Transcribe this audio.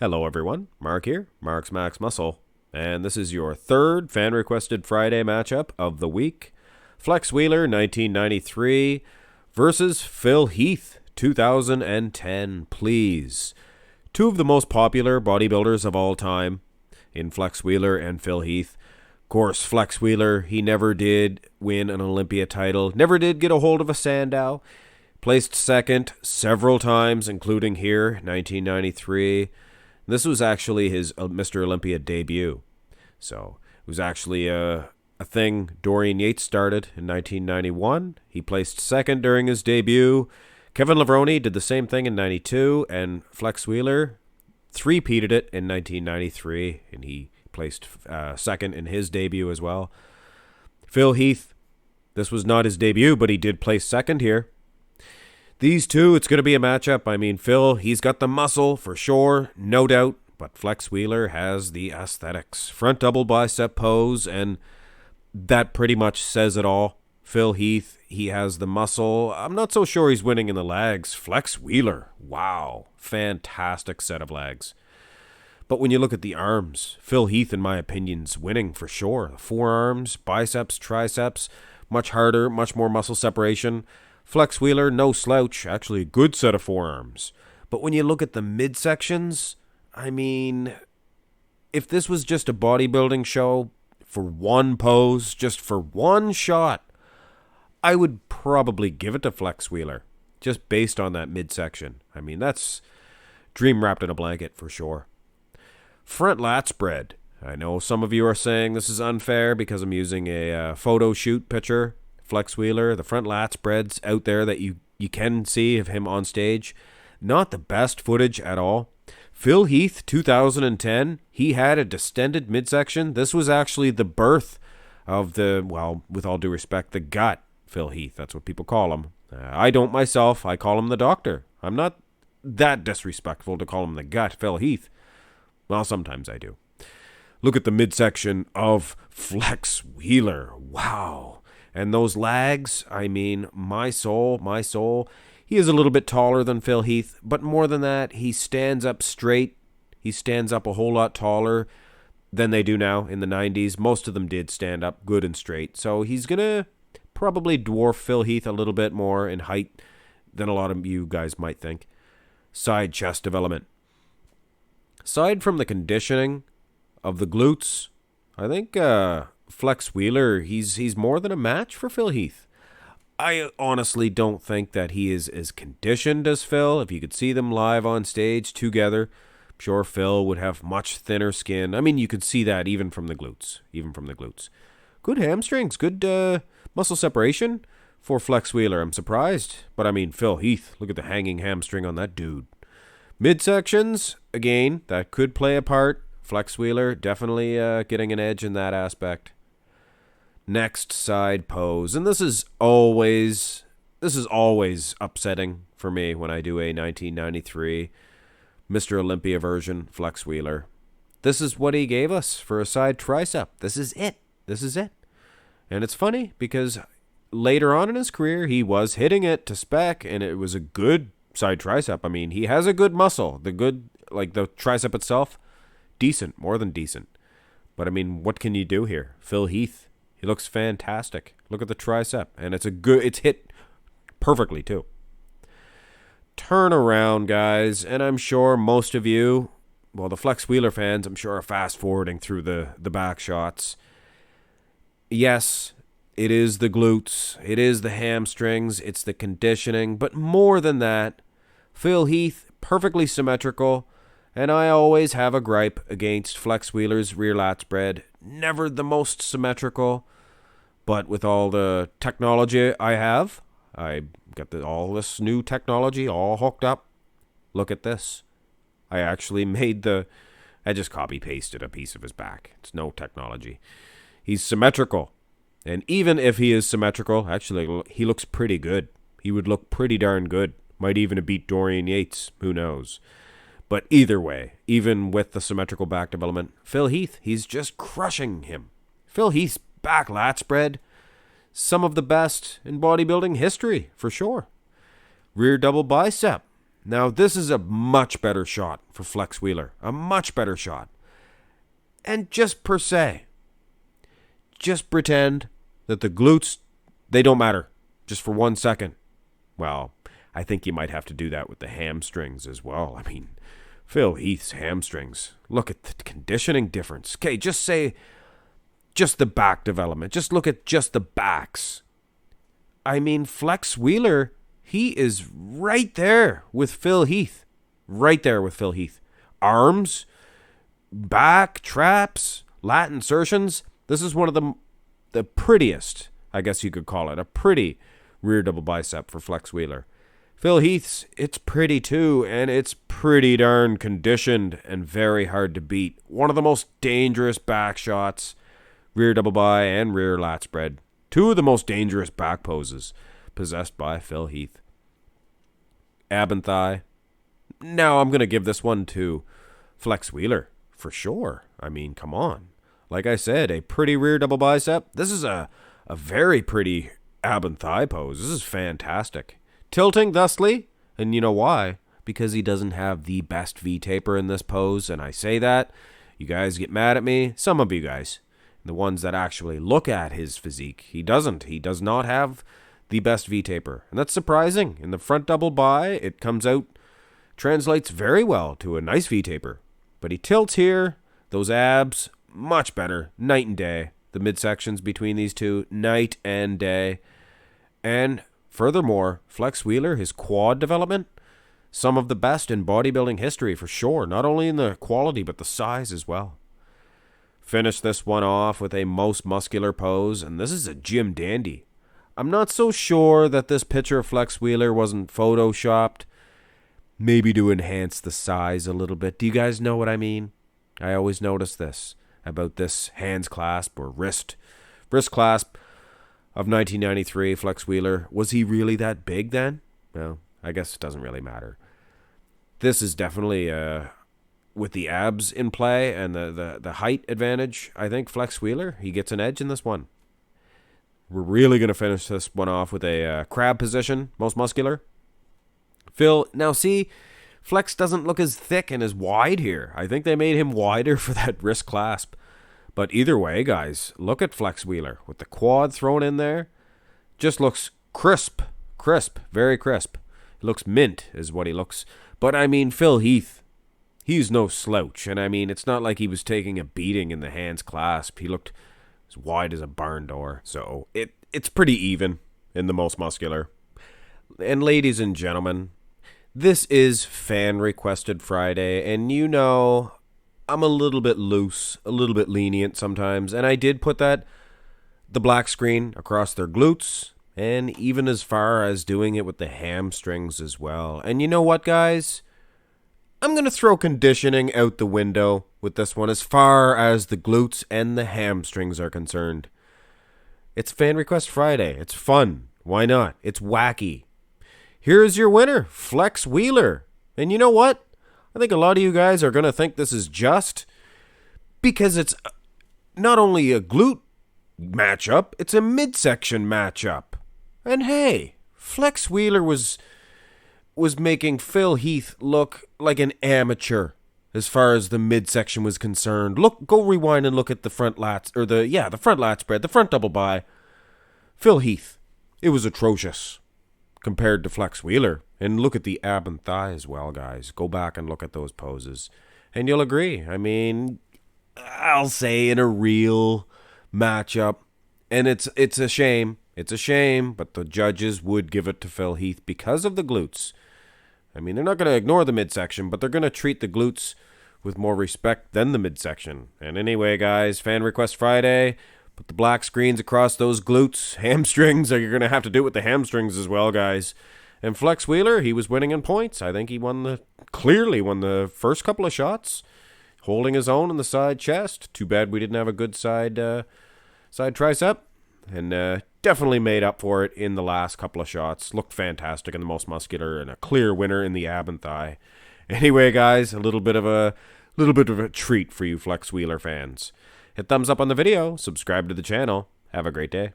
Hello everyone, Mark here, Mark's Max Muscle, and this is your third fan-requested Friday matchup of the week. Flex Wheeler 1993 versus Phil Heath 2010, please. Two of the most popular bodybuilders of all time in Flex Wheeler and Phil Heath. Of course, Flex Wheeler, he never did win an Olympia title, never did get a hold of a Sandow. Placed second several times, including here, 1993. This was actually his Mr. Olympia debut. So it was actually a thing Dorian Yates started in 1991. He placed second during his debut. Kevin Levrone did the same thing in 92, and Flex Wheeler three-peated it in 1993, and he placed second in his debut as well. Phil Heath, this was not his debut, but he did place second here. These two, it's going to be a matchup. I mean, Phil, he's got the muscle for sure, no doubt. But Flex Wheeler has the aesthetics. Front double bicep pose, and that pretty much says it all. Phil Heath, he has the muscle. I'm not so sure he's winning in the legs. Flex Wheeler, wow, fantastic set of legs. But when you look at the arms, Phil Heath, in my opinion, is winning for sure. Forearms, biceps, triceps, much harder, much more muscle separation. Flex Wheeler, no slouch, actually a good set of forearms. But when you look at the midsections, I mean, if this was just a bodybuilding show for one pose, just for one shot, I would probably give it to Flex Wheeler, just based on that midsection. I mean, that's dream wrapped in a blanket for sure. Front lat spread. I know some of you are saying this is unfair because I'm using a photo shoot picture. Flex Wheeler, the front lat spreads out there that you can see of him on stage. Not the best footage at all. Phil Heath, 2010, he had a distended midsection. This was actually the birth of the, well, with all due respect, the gut Phil Heath. That's what people call him. I don't myself. I call him the doctor. I'm not that disrespectful to call him the gut Phil Heath. Well, sometimes I do. Look at the midsection of Flex Wheeler. Wow. And those legs, I mean, my soul. He is a little bit taller than Phil Heath, but more than that, he stands up straight. He stands up a whole lot taller than they do now in the 90s. Most of them did stand up good and straight. So he's going to probably dwarf Phil Heath a little bit more in height than a lot of you guys might think. Side chest development. Aside from the conditioning of the glutes, I think Flex Wheeler, he's more than a match for Phil Heath. I honestly don't think that he is as conditioned as Phil. If you could see them live on stage together, I'm sure Phil would have much thinner skin. I mean, you could see that even from the glutes. Good hamstrings, good muscle separation for Flex Wheeler. I'm surprised. But I mean, Phil Heath, look at the hanging hamstring on that dude. Midsections, again, that could play a part. Flex Wheeler definitely getting an edge in that aspect. Next side pose, and this is always upsetting for me when I do a 1993 Mr. Olympia version Flex Wheeler. This is what he gave us for a side tricep. This is it. And it's funny because later on in his career he was hitting it to spec, and it was a good side tricep. I mean, he has a good muscle. The tricep itself, decent, more than decent. But I mean, what can you do here? Phil Heath, he looks fantastic. Look at the tricep, and it's hit perfectly too. Turn around, guys, and I'm sure most of you, well, the Flex Wheeler fans, I'm sure are fast forwarding through the back shots. Yes, it is the glutes, it is the hamstrings, it's the conditioning, but more than that, Phil Heath, perfectly symmetrical. And I always have a gripe against Flex Wheeler's rear lat spread. Never the most symmetrical. But with all the technology I have, I got all this new technology all hooked up. Look at this. I actually I just copy-pasted a piece of his back. It's no technology. He's symmetrical. And even if he is symmetrical, actually, he looks pretty good. He would look pretty darn good. Might even have beat Dorian Yates. Who knows? But either way, even with the symmetrical back development, Phil Heath, he's just crushing him. Phil Heath's back lat spread, some of the best in bodybuilding history, for sure. Rear double bicep, Now, this is a much better shot for Flex Wheeler. A much better shot. And just per se, just pretend that the glutes, they don't matter. Just for 1 second. Well, I think you might have to do that with the hamstrings as well. I mean, Phil Heath's hamstrings. Look at the conditioning difference. Okay, just say, just the back development. Just look at just the backs. I mean, Flex Wheeler, he is right there with Phil Heath. Right there with Phil Heath. Arms, back, traps, lat insertions. This is one of the prettiest, I guess you could call it, a pretty rear double bicep for Flex Wheeler. Phil Heath's, it's pretty too, and it's pretty darn conditioned and very hard to beat. One of the most dangerous back shots, rear double bi and rear lat spread. Two of the most dangerous back poses possessed by Phil Heath. Ab and thigh. Now I'm going to give this one to Flex Wheeler, for sure. I mean, come on. Like I said, a pretty rear double bicep. This is a very pretty ab and thigh pose. This is fantastic. Tilting thusly, and you know why? Because he doesn't have the best V-taper in this pose, and I say that. You guys get mad at me. Some of you guys. The ones that actually look at his physique. He doesn't. He does not have the best V-taper. And that's surprising. In the front double bi, it comes out, translates very well to a nice V-taper. But he tilts here. Those abs, much better. Night and day. The midsections between these two, night and day. And furthermore, Flex Wheeler, his quad development, some of the best in bodybuilding history for sure. Not only in the quality, but the size as well. Finish this one off with a most muscular pose, and this is a gym dandy. I'm not so sure that this picture of Flex Wheeler wasn't photoshopped, maybe to enhance the size a little bit. Do you guys know what I mean? I always notice this about this hands clasp or wrist clasp of 1993, Flex Wheeler. Was he really that big then? Well, I guess it doesn't really matter. This is definitely with the abs in play and the height advantage. I think Flex Wheeler, he gets an edge in this one. We're really going to finish this one off with a crab position, most muscular. Phil, now see, Flex doesn't look as thick and as wide here. I think they made him wider for that wrist clasp. But either way, guys, look at Flex Wheeler with the quad thrown in there. Just looks crisp, very crisp. He looks mint is what he looks. But I mean, Phil Heath, he's no slouch. And I mean, it's not like he was taking a beating in the hands clasp. He looked as wide as a barn door. So it's pretty even in the most muscular. And ladies and gentlemen, this is Fan Requested Friday. And you know, I'm a little bit loose, a little bit lenient sometimes. And I did put the black screen across their glutes. And even as far as doing it with the hamstrings as well. And you know what, guys? I'm going to throw conditioning out the window with this one as far as the glutes and the hamstrings are concerned. It's Fan Request Friday. It's fun. Why not? It's wacky. Here's your winner, Flex Wheeler. And you know what? I think a lot of you guys are going to think this is just because it's not only a glute matchup, it's a midsection matchup. And hey, Flex Wheeler was making Phil Heath look like an amateur as far as the midsection was concerned. Go rewind and look at the front lats, or the front lat spread, the front double bi. Phil Heath, it was atrocious compared to Flex Wheeler. And look at the ab and thigh as well, guys. Go back and look at those poses, and you'll agree. I mean, I'll say in a real matchup, and it's a shame. It's a shame, but the judges would give it to Phil Heath because of the glutes. I mean, they're not going to ignore the midsection, but they're going to treat the glutes with more respect than the midsection. And anyway, guys, Fan Request Friday, put the black screens across those glutes. Hamstrings, you're going to have to do it with the hamstrings as well, guys. And Flex Wheeler, he was winning in points. I think he clearly won the first couple of shots, holding his own in the side chest. Too bad we didn't have a good side tricep. And definitely made up for it in the last couple of shots. Looked fantastic in the most muscular, and a clear winner in the ab and thigh. Anyway, guys, a little bit of a treat for you Flex Wheeler fans. Hit thumbs up on the video, subscribe to the channel. Have a great day.